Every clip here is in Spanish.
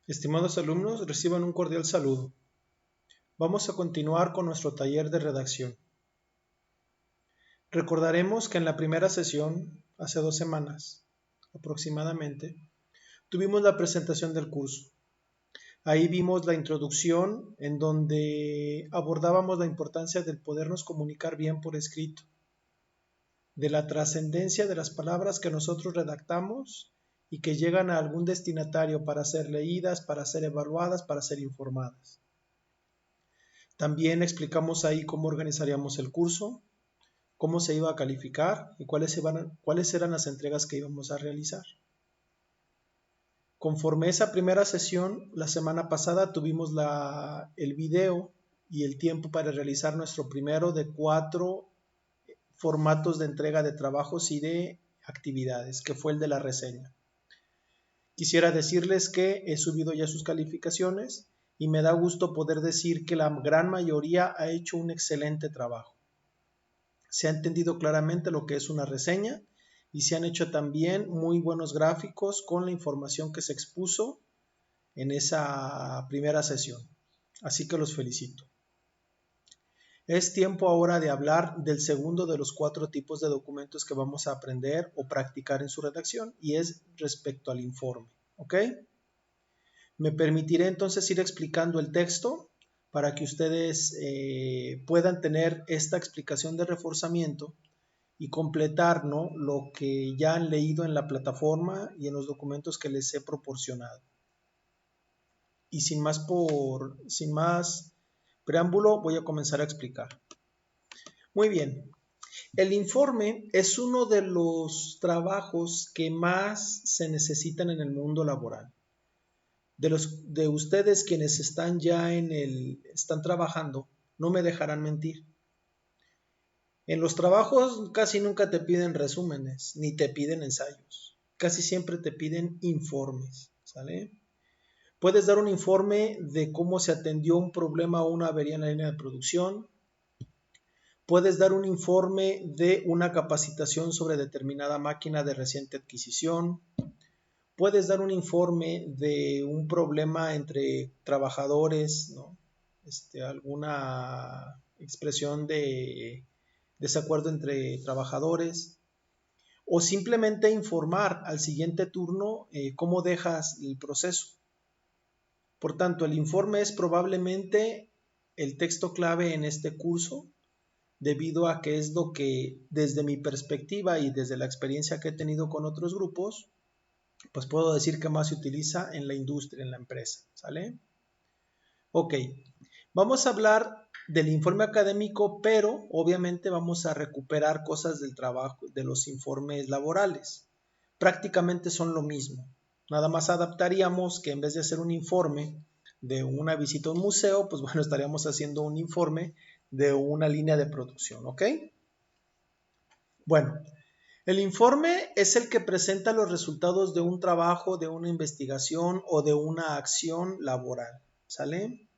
Estimados alumnos, reciban un cordial saludo. Vamos a continuar con nuestro taller de redacción. Recordaremos que en la primera sesión, hace 2 semanas aproximadamente, tuvimos la presentación del curso. Ahí vimos la introducción en donde abordábamos la importancia del podernos comunicar bien por escrito, de la trascendencia de las palabras que nosotros redactamos y que llegan a algún destinatario para ser leídas, para ser evaluadas, para ser informadas. También explicamos ahí cómo organizaríamos el curso, cómo se iba a calificar y cuáles eran las entregas que íbamos a realizar. Conforme esa primera sesión, la semana pasada tuvimos el video y el tiempo para realizar nuestro primero de 4 formatos de entrega de trabajos y de actividades, que fue el de la reseña. Quisiera decirles que he subido ya sus calificaciones y me da gusto poder decir que la gran mayoría ha hecho un excelente trabajo. Se ha entendido claramente lo que es una reseña y se han hecho también muy buenos gráficos con la información que se expuso en esa primera sesión. Así que los felicito. Es tiempo ahora de hablar del segundo de los 4 tipos de documentos que vamos a aprender o practicar en su redacción y es respecto al informe. ¿Ok? Me permitiré entonces ir explicando el texto para que ustedes puedan tener esta explicación de reforzamiento y completar, ¿no?, lo que ya han leído en la plataforma y en los documentos que les he proporcionado. Y sin más preámbulo, voy a comenzar a explicar. Muy bien. El informe es uno de los trabajos que más se necesitan en el mundo laboral. De ustedes quienes están ya están trabajando, no me dejarán mentir. En los trabajos casi nunca te piden resúmenes, ni te piden ensayos. Casi siempre te piden informes, ¿sale? Puedes dar un informe de cómo se atendió un problema o una avería en la línea de producción. Puedes dar un informe de una capacitación sobre determinada máquina de reciente adquisición. Puedes dar un informe de un problema entre trabajadores, ¿no? Alguna expresión de desacuerdo entre trabajadores, o simplemente informar al siguiente turno cómo dejas el proceso. Por tanto, el informe es probablemente el texto clave en este curso, debido a que es lo que desde mi perspectiva y desde la experiencia que he tenido con otros grupos, pues puedo decir que más se utiliza en la industria, en la empresa, ¿sale? Ok, vamos a hablar del informe académico, pero obviamente vamos a recuperar cosas del trabajo, de los informes laborales. Prácticamente son lo mismo. Nada más adaptaríamos que en vez de hacer un informe de una visita a un museo, pues bueno, estaríamos haciendo un informe de una línea de producción, ¿ok? Bueno, el informe es el que presenta los resultados de un trabajo, de una investigación o de una acción laboral, ¿sale?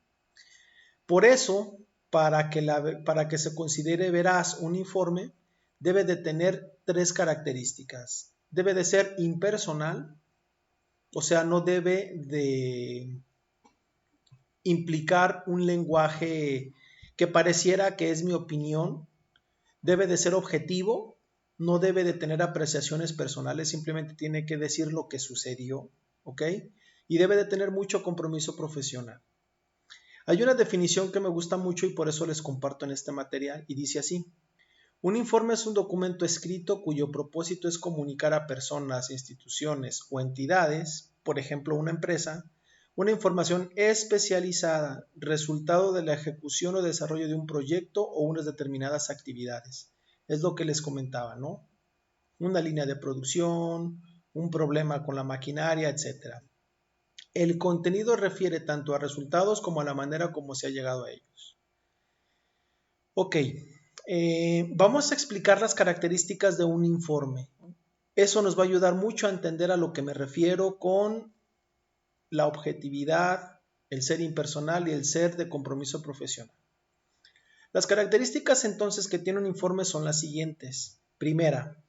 Por eso, para que se considere veraz un informe, debe de tener 3 características. Debe de ser impersonal, o sea, no debe de implicar un lenguaje que pareciera que es mi opinión. Debe de ser objetivo, no debe de tener apreciaciones personales, simplemente tiene que decir lo que sucedió, ¿ok? Y debe de tener mucho compromiso profesional. Hay una definición que me gusta mucho y por eso les comparto en este material y dice así: un informe es un documento escrito cuyo propósito es comunicar a personas, instituciones o entidades, por ejemplo una empresa, una información especializada, resultado de la ejecución o desarrollo de un proyecto o unas determinadas actividades. Es lo que les comentaba, ¿no? Una línea de producción, un problema con la maquinaria, etc. El contenido refiere tanto a resultados como a la manera como se ha llegado a ellos. Ok, vamos a explicar las características de un informe. Eso nos va a ayudar mucho a entender a lo que me refiero con la objetividad, el ser impersonal y el ser de compromiso profesional. Las características entonces que tiene un informe son las siguientes. Primera,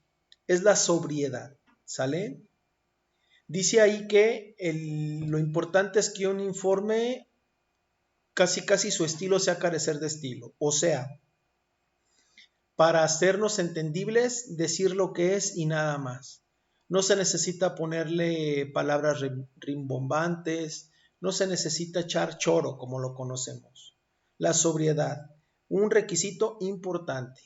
es la sobriedad, ¿sale? Dice ahí que lo importante es que un informe casi su estilo sea carecer de estilo. O sea, para hacernos entendibles, decir lo que es y nada más. No se necesita ponerle palabras rimbombantes, no se necesita echar choro como lo conocemos. La sobriedad, un requisito importante.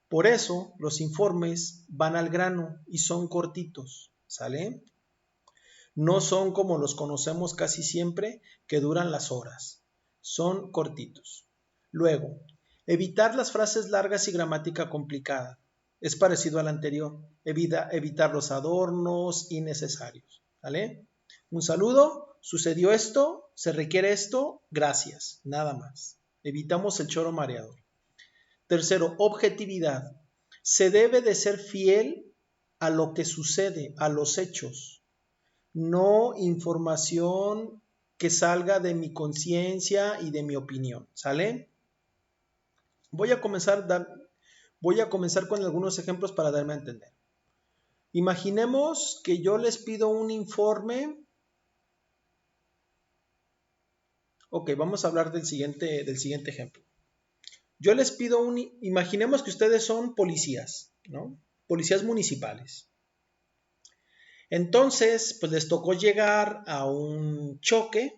Por eso los informes van al grano y son cortitos, ¿sale? No son como los conocemos casi siempre, que duran las horas. Son cortitos. Luego, evitar las frases largas y gramática complicada. Es parecido al anterior. Evitar los adornos innecesarios. ¿Vale? Un saludo, sucedió esto, se requiere esto, gracias, nada más. Evitamos el choro mareador. Tercero, objetividad. Se debe de ser fiel a lo que sucede, a los hechos, no información que salga de mi conciencia y de mi opinión, ¿sale? Voy a comenzar con algunos ejemplos para darme a entender. Imaginemos que yo les pido un informe. Ok, vamos a hablar del siguiente ejemplo. Yo les pido imaginemos que ustedes son policías, ¿no? Policías municipales. Entonces, pues les tocó llegar a un choque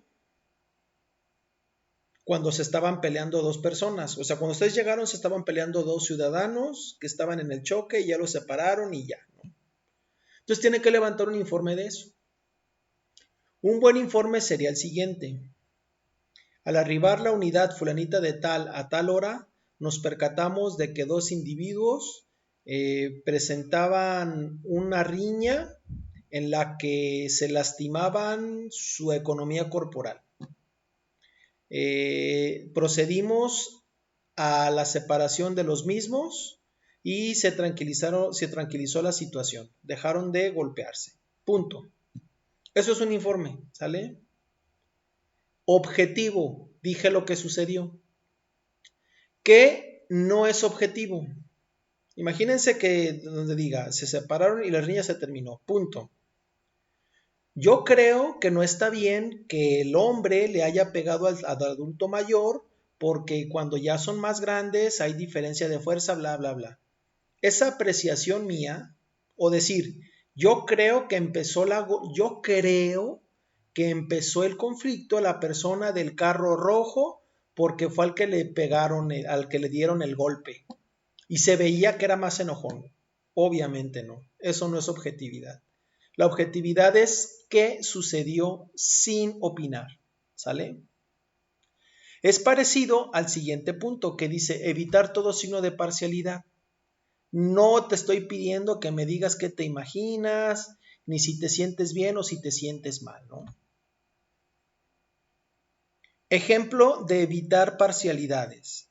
cuando se estaban peleando dos personas. O sea, cuando ustedes llegaron se estaban peleando dos ciudadanos que estaban en el choque y ya los separaron y ya, ¿no? Entonces tienen que levantar un informe de eso. Un buen informe sería el siguiente. Al arribar la unidad fulanita de tal a tal hora, nos percatamos de que dos individuos presentaban una riña en la que se lastimaban su economía corporal. Procedimos a la separación de los mismos y se tranquilizó la situación. Dejaron de golpearse. Punto. Eso es un informe, ¿sale? Objetivo. Dije lo que sucedió. ¿Qué no es objetivo? Imagínense que donde diga, se separaron y la riña se terminó. Punto. Yo creo que no está bien que el hombre le haya pegado al adulto mayor porque cuando ya son más grandes hay diferencia de fuerza, bla, bla, bla. Esa apreciación mía, o decir, yo creo que empezó el conflicto la persona del carro rojo porque fue al que le pegaron, al que le dieron el golpe. Y se veía que era más enojón. Obviamente no, eso no es objetividad. La objetividad es qué sucedió sin opinar, ¿sale? Es parecido al siguiente punto que dice evitar todo signo de parcialidad. No te estoy pidiendo que me digas qué te imaginas, ni si te sientes bien o si te sientes mal, ¿no? Ejemplo de evitar parcialidades.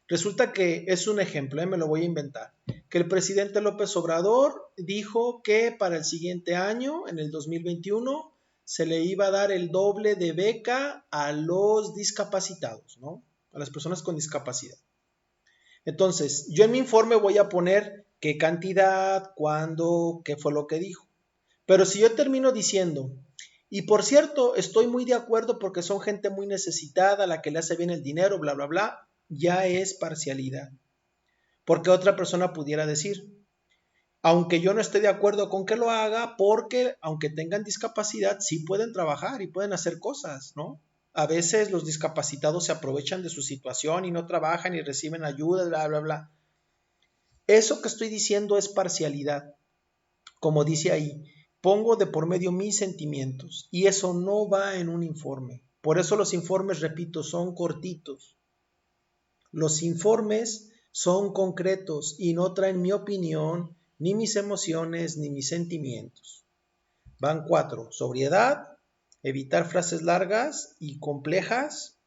Resulta que es un ejemplo, me lo voy a inventar, que el presidente López Obrador dijo que para el siguiente año, en el 2021, se le iba a dar el doble de beca a los discapacitados, ¿no? A las personas con discapacidad. Entonces, yo en mi informe voy a poner qué cantidad, cuándo, qué fue lo que dijo. Pero si yo termino diciendo, y por cierto, estoy muy de acuerdo porque son gente muy necesitada, a la que le hace bien el dinero, bla, bla, bla, ya es parcialidad. Porque otra persona pudiera decir, aunque yo no esté de acuerdo con que lo haga, porque aunque tengan discapacidad, sí pueden trabajar y pueden hacer cosas, ¿no? A veces los discapacitados se aprovechan de su situación y no trabajan y reciben ayuda, bla, bla, bla. Eso que estoy diciendo es parcialidad. Como dice ahí, pongo de por medio mis sentimientos y eso no va en un informe. Por eso los informes, repito, son cortitos. Los informes son concretos y no traen mi opinión, ni mis emociones, ni mis sentimientos. Van 4. Sobriedad, evitar frases largas y complejas.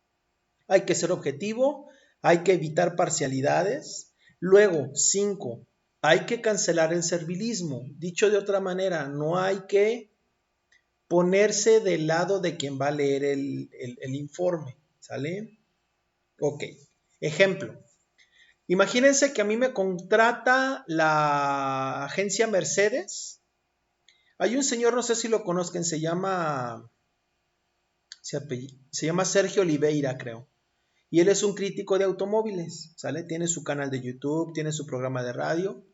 Hay que ser objetivo, hay que evitar parcialidades. Luego, 5. Hay que cancelar el servilismo. Dicho de otra manera, no hay que ponerse del lado de quien va a leer el informe. ¿Sale? Ok. Ejemplo. Imagínense que a mí me contrata la agencia Mercedes. Hay un señor, no sé si lo conozcan, se llama Sergio Oliveira, creo. Y él es un crítico de automóviles, ¿sale? Tiene su canal de YouTube, tiene su programa de radio,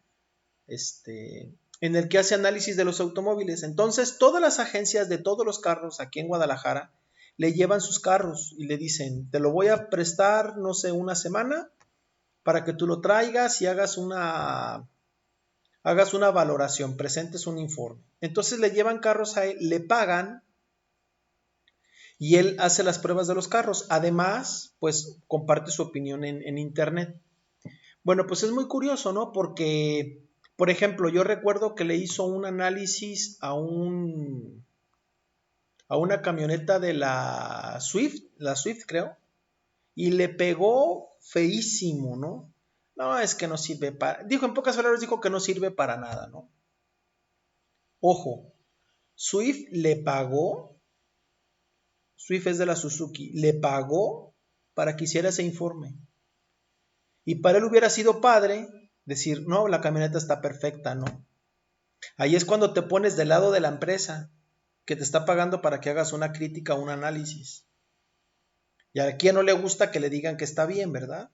en el que hace análisis de los automóviles. Entonces, todas las agencias de todos los carros aquí en Guadalajara le llevan sus carros y le dicen, te lo voy a prestar, no sé, una semana para que tú lo traigas y hagas una valoración, presentes un informe. Entonces le llevan carros a él, le pagan y él hace las pruebas de los carros. Además, pues comparte su opinión en internet. Bueno, pues es muy curioso, ¿no? Porque, por ejemplo, yo recuerdo que le hizo un análisis a una camioneta de la Swift creo, y le pegó feísimo, ¿no? No, es que no sirve dijo, en pocas palabras, dijo que no sirve para nada, ¿no? Ojo, Swift le pagó, Swift es de la Suzuki, le pagó para que hiciera ese informe. Y para él hubiera sido padre decir, no, la camioneta está perfecta, ¿no? Ahí es cuando te pones del lado de la empresa que te está pagando para que hagas una crítica o un análisis. Y a quien no le gusta que le digan que está bien, ¿verdad?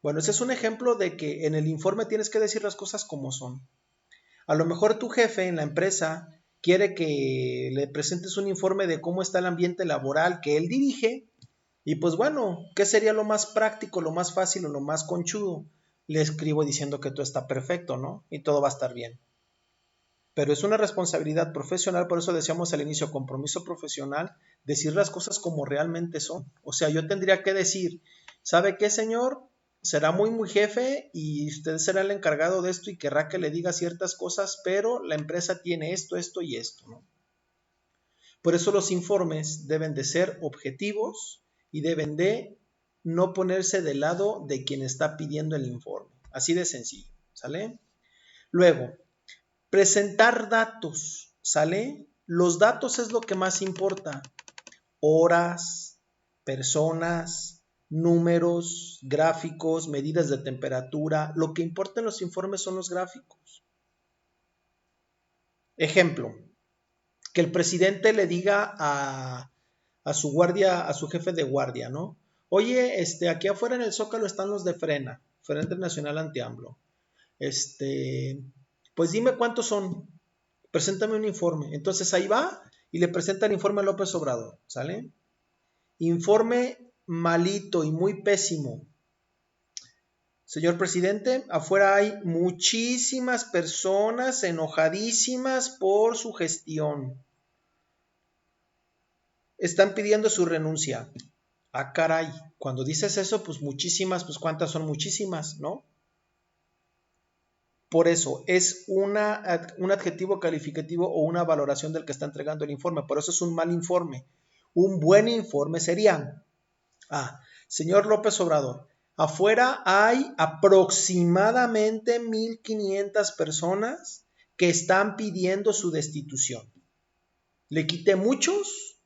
Bueno, ese es un ejemplo de que en el informe tienes que decir las cosas como son. A lo mejor tu jefe en la empresa quiere que le presentes un informe de cómo está el ambiente laboral que él dirige y pues bueno, ¿qué sería lo más práctico, lo más fácil o lo más conchudo? Le escribo diciendo que todo está perfecto, ¿no? Y todo va a estar bien. Pero es una responsabilidad profesional, por eso decíamos al inicio, compromiso profesional, decir las cosas como realmente son. O sea, yo tendría que decir, ¿sabe qué, señor? Será muy jefe y usted será el encargado de esto y querrá que le diga ciertas cosas, pero la empresa tiene esto y esto, ¿no? Por eso los informes deben de ser objetivos y deben de no ponerse del lado de quien está pidiendo el informe. Así de sencillo, ¿sale? Luego, presentar datos, ¿sale? Los datos es lo que más importa. Horas, personas, números, gráficos, medidas de temperatura. Lo que importa en los informes son los gráficos. Ejemplo, que el presidente le diga a su guardia, a su jefe de guardia, ¿no? Oye, aquí afuera en el Zócalo están los de Frena, Frente Nacional Anti-AMLO. Pues dime cuántos son, preséntame un informe. Entonces ahí va y le presenta el informe a López Obrador, ¿sale? Informe malito y muy pésimo. Señor presidente, afuera hay muchísimas personas enojadísimas por su gestión. Están pidiendo su renuncia. Ah, caray, cuando dices eso, pues muchísimas, pues cuántas son muchísimas, ¿no? Por eso es un adjetivo calificativo o una valoración del que está entregando el informe. Por eso es un mal informe. Un buen informe sería, señor López Obrador, afuera hay aproximadamente 1,500 personas que están pidiendo su destitución. Le quité muchos,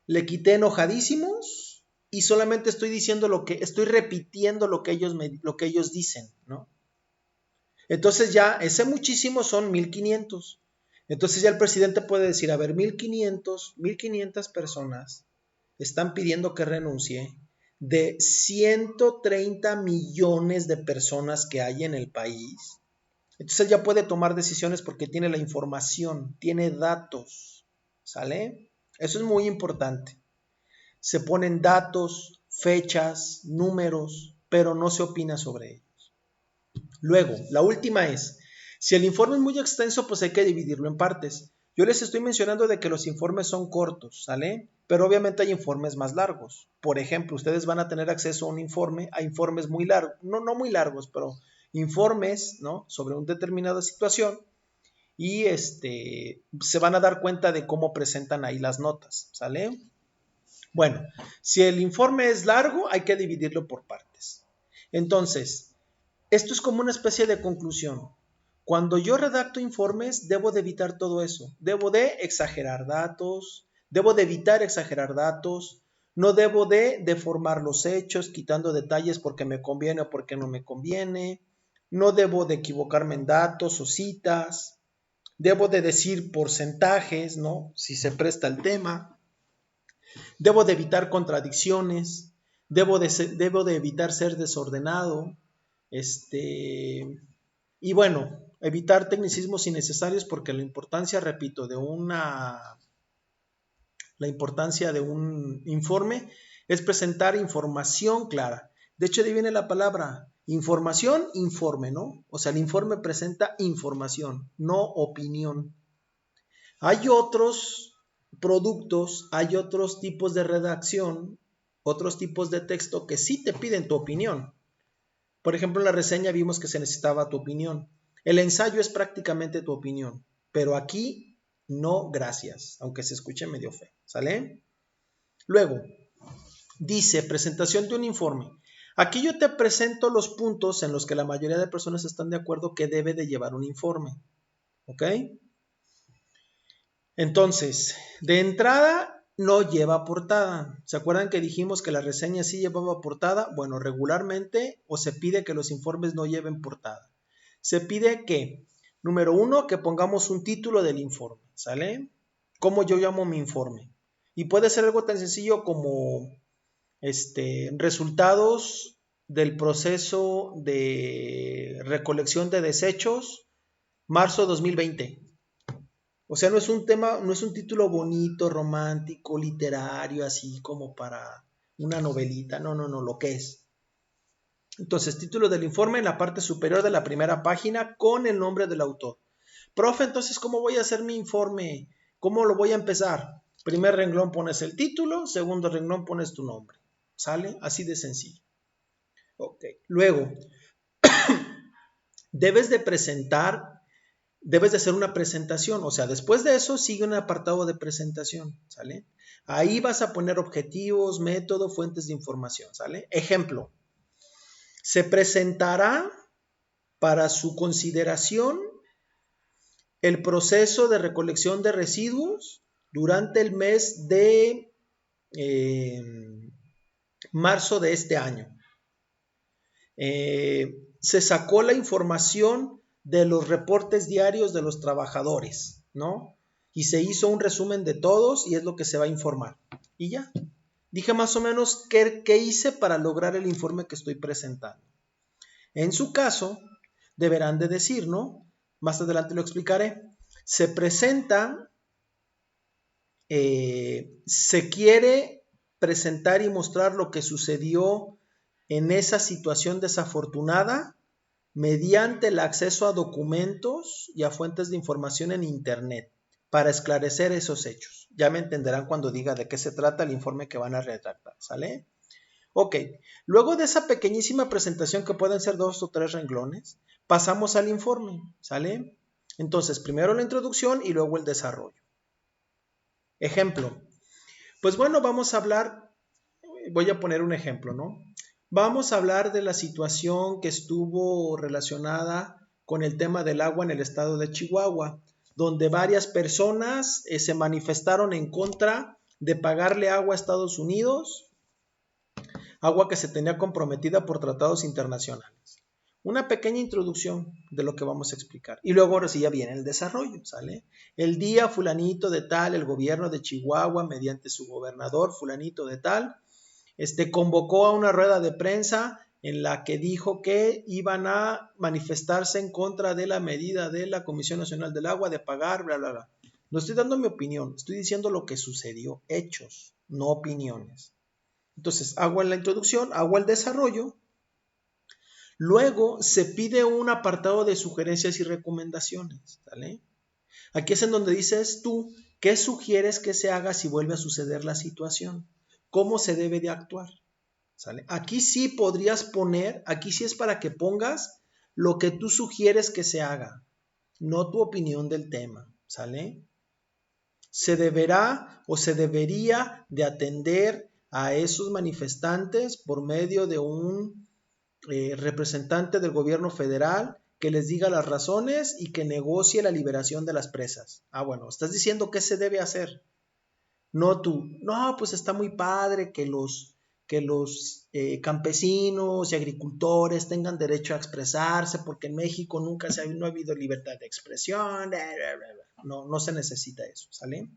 le quité enojadísimos y solamente estoy repitiendo lo que ellos dicen, ¿no? Entonces ya ese muchísimo son 1,500. Entonces ya el presidente puede decir, a ver, 1,500 personas están pidiendo que renuncie de 130 millones de personas que hay en el país. Entonces ya puede tomar decisiones porque tiene la información, tiene datos, ¿sale? Eso es muy importante. Se ponen datos, fechas, números, pero no se opina sobre ellos. Luego, la última es, si el informe es muy extenso, pues hay que dividirlo en partes. Yo les estoy mencionando de que los informes son cortos, ¿sale? Pero obviamente hay informes más largos. Por ejemplo, ustedes van a tener acceso a informes muy largos, no muy largos, pero informes, ¿no? Sobre una determinada situación y se van a dar cuenta de cómo presentan ahí las notas, ¿sale? Bueno, si el informe es largo, hay que dividirlo por partes. Entonces, esto es como una especie de conclusión. Cuando yo redacto informes, debo de evitar todo eso. Debo de exagerar datos, debo de evitar exagerar datos, no debo de deformar los hechos, quitando detalles porque me conviene o porque no me conviene, no debo de equivocarme en datos o citas, debo de decir porcentajes, ¿no? Si se presta el tema, debo de evitar contradicciones, debo de evitar ser desordenado, y bueno, evitar tecnicismos innecesarios porque la importancia de un informe es presentar información clara. De hecho, de ahí viene la palabra información, informe, ¿no? O sea, el informe presenta información, no opinión. Hay otros productos, hay otros tipos de redacción, otros tipos de texto que sí te piden tu opinión. Por ejemplo, en la reseña vimos que se necesitaba tu opinión. El ensayo es prácticamente tu opinión, pero aquí no, gracias, aunque se escuche medio feo, ¿sale? Luego, dice presentación de un informe. Aquí yo te presento los puntos en los que la mayoría de personas están de acuerdo que debe de llevar un informe, ¿ok? Entonces, de entrada, no lleva portada. ¿Se acuerdan que dijimos que la reseña sí llevaba portada? Bueno, regularmente o se pide que los informes no lleven portada. Se pide que, número 1, que pongamos un título del informe, ¿sale? ¿Cómo yo llamo mi informe? Y puede ser algo tan sencillo como resultados del proceso de recolección de desechos, marzo 2020. O sea, no es un tema, no es un título bonito, romántico, literario, así como para una novelita. No, lo que es. Entonces, título del informe en la parte superior de la primera página con el nombre del autor. Profe, entonces, ¿cómo voy a hacer mi informe? ¿Cómo lo voy a empezar? Primer renglón pones el título, segundo renglón pones tu nombre. ¿Sale? Así de sencillo. Ok. Luego, debes de hacer una presentación, o sea, después de eso sigue un apartado de presentación, ¿sale? Ahí vas a poner objetivos, método, fuentes de información, ¿sale? Ejemplo, se presentará para su consideración el proceso de recolección de residuos durante el mes de marzo de este año. Se sacó la información de los reportes diarios de los trabajadores, ¿no? Y se hizo un resumen de todos y es lo que se va a informar. Y ya. Dije más o menos qué hice para lograr el informe que estoy presentando. En su caso, deberán de decir, ¿no? Más adelante lo explicaré. Se presenta, se quiere presentar y mostrar lo que sucedió en esa situación desafortunada mediante el acceso a documentos y a fuentes de información en Internet para esclarecer esos hechos. Ya me entenderán cuando diga de qué se trata el informe que van a redactar, ¿sale? Ok, luego de esa pequeñísima presentación que pueden ser 2 o 3 renglones, pasamos al informe, ¿sale? Entonces, primero la introducción y luego el desarrollo. Ejemplo, pues bueno, vamos a hablar, voy a poner un ejemplo, ¿no? Vamos a hablar de la situación que estuvo relacionada con el tema del agua en el estado de Chihuahua, donde varias personas se manifestaron en contra de pagarle agua a Estados Unidos, agua que se tenía comprometida por tratados internacionales. Una pequeña introducción de lo que vamos a explicar. Y luego ahora sí ya viene el desarrollo, ¿sale? El día fulanito de tal, el gobierno de Chihuahua, mediante su gobernador fulanito de tal, convocó a una rueda de prensa en la que dijo que iban a manifestarse en contra de la medida de la Comisión Nacional del Agua de pagar, bla, bla, bla. No estoy dando mi opinión, estoy diciendo lo que sucedió, hechos, no opiniones. Entonces, hago la introducción, hago el desarrollo, luego se pide un apartado de sugerencias y recomendaciones, ¿vale? Aquí es en donde dices tú, ¿qué sugieres que se haga si vuelve a suceder la situación? ¿Cómo se debe de actuar? ¿Sale? Aquí sí podrías poner, aquí sí es para que pongas lo que tú sugieres que se haga, no tu opinión del tema, ¿sale? Se deberá o se debería de atender a esos manifestantes por medio de un representante del gobierno federal que les diga las razones y que negocie la liberación de las presas. Ah, bueno, estás diciendo qué se debe hacer. No tú, no, pues está muy padre que que los campesinos y agricultores tengan derecho a expresarse, porque en México no ha habido libertad de expresión, no se necesita eso, ¿sale?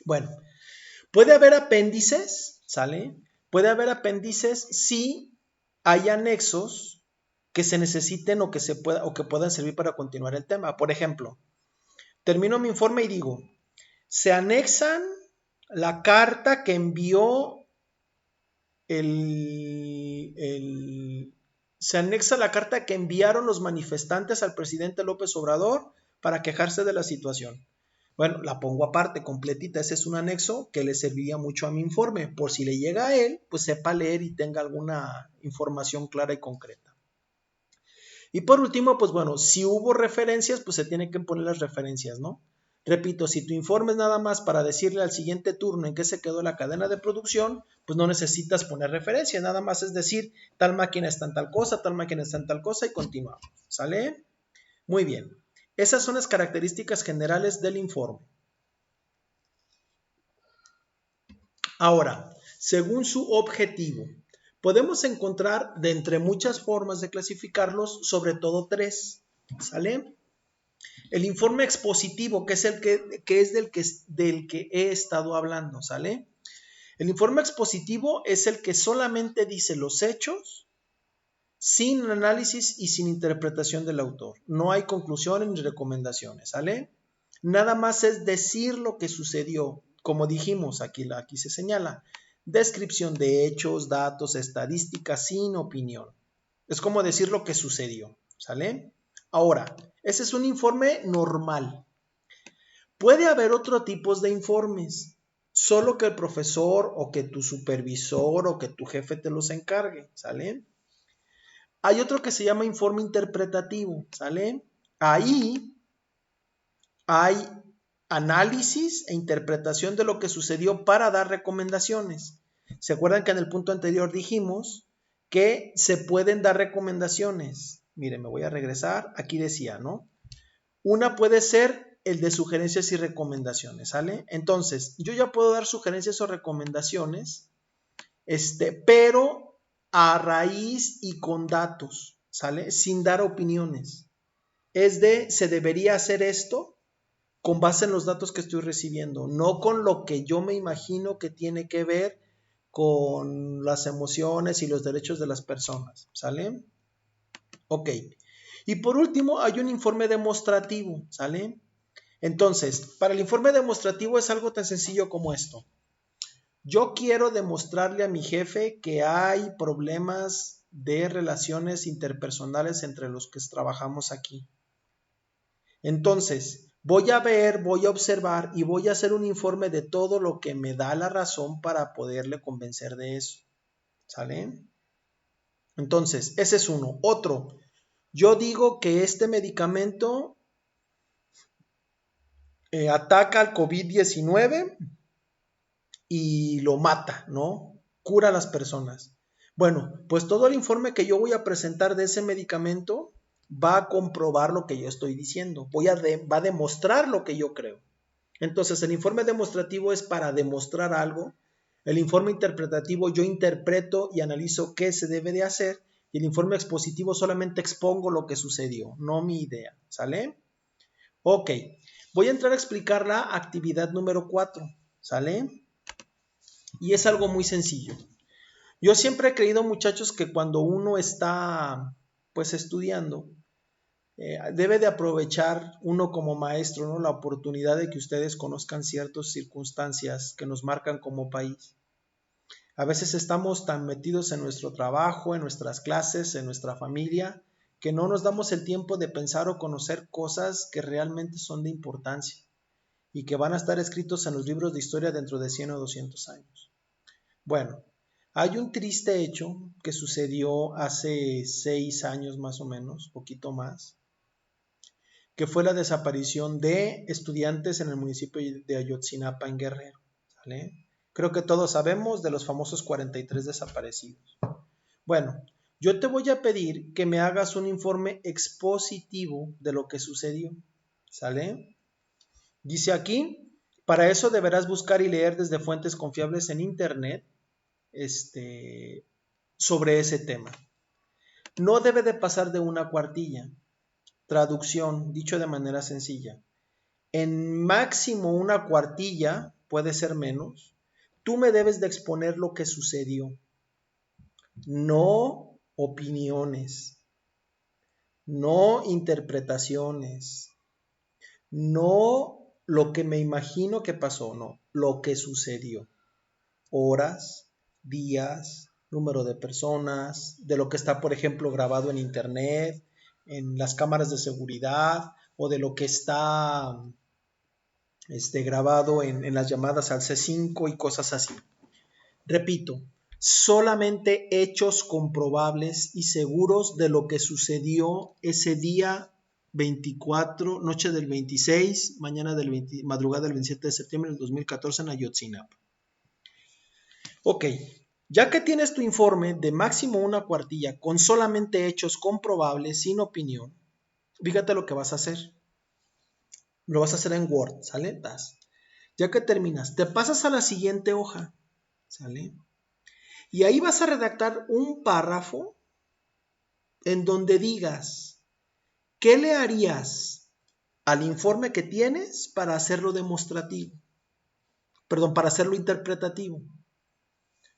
Bueno, puede haber apéndices, ¿sale? Puede haber apéndices si hay anexos que se necesiten o que puedan servir para continuar el tema. Por ejemplo, termino mi informe y digo, se anexan la carta que envió se anexa la carta que enviaron los manifestantes al presidente López Obrador para quejarse de la situación. Bueno, la pongo aparte, completita. Ese es un anexo que le serviría mucho a mi informe. Por si le llega a él, pues sepa leer y tenga alguna información clara y concreta. Y por último, pues bueno, si hubo referencias, pues se tienen que poner las referencias, ¿no? Repito, si tu informe es nada más para decirle al siguiente turno en qué se quedó la cadena de producción, pues no necesitas poner referencias, nada más es decir, tal máquina está en tal cosa, tal máquina está en tal cosa y continuamos, ¿sale? Muy bien, esas son las características generales del informe. Ahora, según su objetivo, podemos encontrar de entre muchas formas de clasificarlos, sobre todo tres, ¿sale? El informe expositivo, que es del que he estado hablando, ¿sale? El informe expositivo es el que solamente dice los hechos, sin análisis y sin interpretación del autor. No hay conclusiones ni recomendaciones, ¿sale? Nada más es decir lo que sucedió. Como dijimos, aquí se señala. Descripción de hechos, datos, estadísticas, sin opinión. Es como decir lo que sucedió, ¿sale? Ahora, ese es un informe normal. Puede haber otros tipos de informes, solo que el profesor o que tu supervisor o que tu jefe te los encargue, ¿sale? Hay otro que se llama informe interpretativo, ¿sale? Ahí hay análisis e interpretación de lo que sucedió para dar recomendaciones. ¿Se acuerdan que en el punto anterior dijimos que se pueden dar recomendaciones? Miren, me voy a regresar. Aquí decía, ¿no? Una puede ser el de sugerencias y recomendaciones, ¿sale? Entonces, yo ya puedo dar sugerencias o recomendaciones, pero a raíz y con datos, ¿sale? Sin dar opiniones. Se debería hacer esto con base en los datos que estoy recibiendo, no con lo que yo me imagino que tiene que ver con las emociones y los derechos de las personas, ¿sale? Ok. Y por último, hay un informe demostrativo, ¿sale? Entonces, para el informe demostrativo es algo tan sencillo como esto. Yo quiero demostrarle a mi jefe que hay problemas de relaciones interpersonales entre los que trabajamos aquí. Entonces, voy a observar y voy a hacer un informe de todo lo que me da la razón para poderle convencer de eso. ¿Sale? Entonces, ese es uno. Otro, yo digo que este medicamento ataca al COVID-19 y lo mata, ¿no? Cura a las personas. Bueno, pues todo el informe que yo voy a presentar de ese medicamento va a comprobar lo que yo estoy diciendo, va a demostrar lo que yo creo. Entonces, el informe demostrativo es para demostrar algo. El informe interpretativo yo interpreto y analizo qué se debe de hacer. Y el informe expositivo solamente expongo lo que sucedió, no mi idea. ¿Sale? Ok. Voy a entrar a explicar la actividad número 4. ¿Sale? Y es algo muy sencillo. Yo siempre he creído, muchachos, que cuando uno está pues estudiando, debe de aprovechar uno como maestro, ¿no? La oportunidad de que ustedes conozcan ciertas circunstancias que nos marcan como país. A veces estamos tan metidos en nuestro trabajo, en nuestras clases, en nuestra familia, que no nos damos el tiempo de pensar o conocer cosas que realmente son de importancia y que van a estar escritos en los libros de historia dentro de 100 o 200 años. Bueno, hay un triste hecho que sucedió hace 6 años más o menos, poquito más, que fue la desaparición de estudiantes en el municipio de Ayotzinapa, en Guerrero, ¿sale? Creo que todos sabemos de los famosos 43 desaparecidos. Bueno, yo te voy a pedir que me hagas un informe expositivo de lo que sucedió, ¿sale? Dice aquí, para eso deberás buscar y leer desde fuentes confiables en internet sobre ese tema. No debe de pasar de una cuartilla. Traducción, dicho de manera sencilla. En máximo una cuartilla, puede ser menos, tú me debes de exponer lo que sucedió. No opiniones, no interpretaciones, no lo que me imagino que pasó, no, lo que sucedió. Horas, días, número de personas, de lo que está, por ejemplo, grabado en internet, en las cámaras de seguridad, o de lo que está grabado en las llamadas al C5 y cosas así. Repito, solamente hechos comprobables y seguros de lo que sucedió ese día 24, noche del 26, madrugada del 27 de septiembre del 2014 en Ayotzinapa. Ok, ya que tienes tu informe de máximo una cuartilla con solamente hechos comprobables, sin opinión, fíjate lo que vas a hacer. Lo vas a hacer en Word, ¿sale? Ya que terminas, te pasas a la siguiente hoja, ¿sale? Y ahí vas a redactar un párrafo en donde digas, ¿qué le harías al informe que tienes para hacerlo demostrativo? Perdón, para hacerlo interpretativo.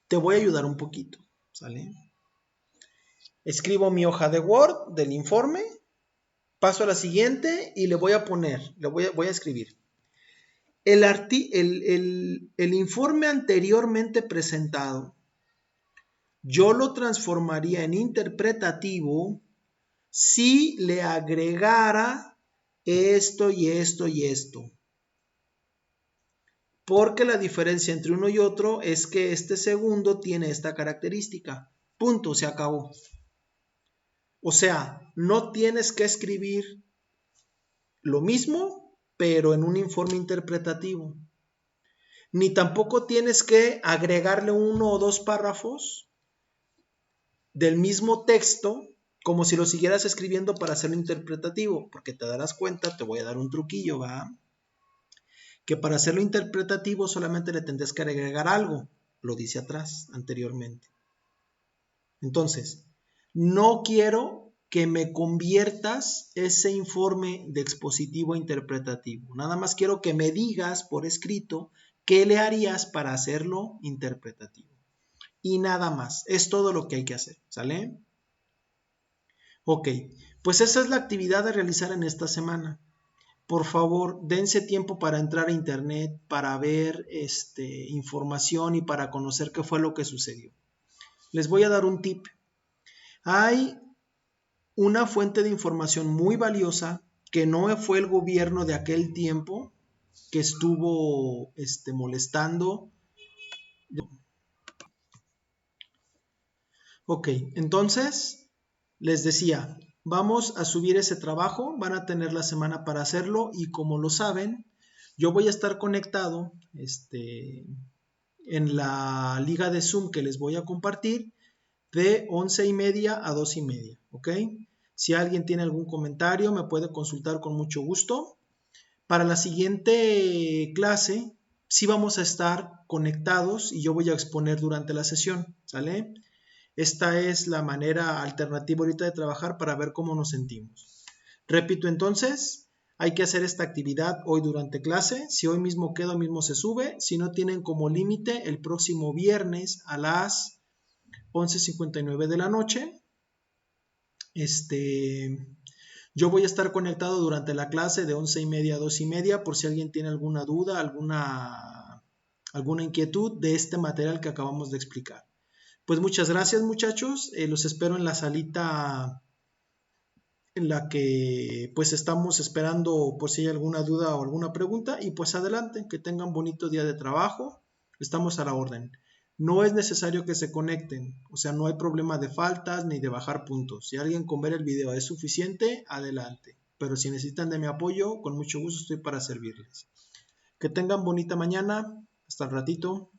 Te voy a ayudar un poquito, ¿sale? Escribo mi hoja de Word del informe, paso a la siguiente y le voy a poner, voy a escribir. El informe anteriormente presentado, yo lo transformaría en interpretativo si le agregara esto y esto y esto. Porque la diferencia entre uno y otro es que este segundo tiene esta característica. Punto, se acabó. O sea, no tienes que escribir lo mismo, pero en un informe interpretativo. Ni tampoco tienes que agregarle 1 o 2 párrafos del mismo texto como si lo siguieras escribiendo para hacerlo interpretativo, porque te darás cuenta, te voy a dar un truquillo, ¿va? Que para hacerlo interpretativo solamente le tendrás que agregar algo, lo dice atrás, anteriormente. Entonces, no quiero que me conviertas ese informe de expositivo a interpretativo. Nada más quiero que me digas por escrito qué le harías para hacerlo interpretativo. Y nada más, es todo lo que hay que hacer, ¿sale? Ok, pues esa es la actividad a realizar en esta semana. Por favor, dense tiempo para entrar a internet, para ver información y para conocer qué fue lo que sucedió. Les voy a dar un tip. Hay una fuente de información muy valiosa que no fue el gobierno de aquel tiempo que estuvo molestando. Ok, entonces les decía, vamos a subir ese trabajo, van a tener la semana para hacerlo y como lo saben, yo voy a estar conectado en la liga de Zoom que les voy a compartir de 11:30 a 2:30, ¿ok? Si alguien tiene algún comentario me puede consultar con mucho gusto. Para la siguiente clase sí vamos a estar conectados y yo voy a exponer durante la sesión, ¿sale? Esta es la manera alternativa ahorita de trabajar para ver cómo nos sentimos. Repito entonces, hay que hacer esta actividad hoy durante clase. Si hoy mismo queda, hoy mismo se sube. Si no, tienen como límite el próximo viernes a las 11:59 de la noche. Yo voy a estar conectado durante la clase de 11:30 a 2:30 por si alguien tiene alguna duda, alguna inquietud de este material que acabamos de explicar. Pues muchas gracias muchachos, los espero en la salita en la que pues estamos esperando por si hay alguna duda o alguna pregunta y pues adelante, que tengan bonito día de trabajo, estamos a la orden. No es necesario que se conecten, o sea, no hay problema de faltas ni de bajar puntos. Si alguien con ver el video es suficiente, adelante. Pero si necesitan de mi apoyo, con mucho gusto estoy para servirles. Que tengan bonita mañana, hasta el ratito.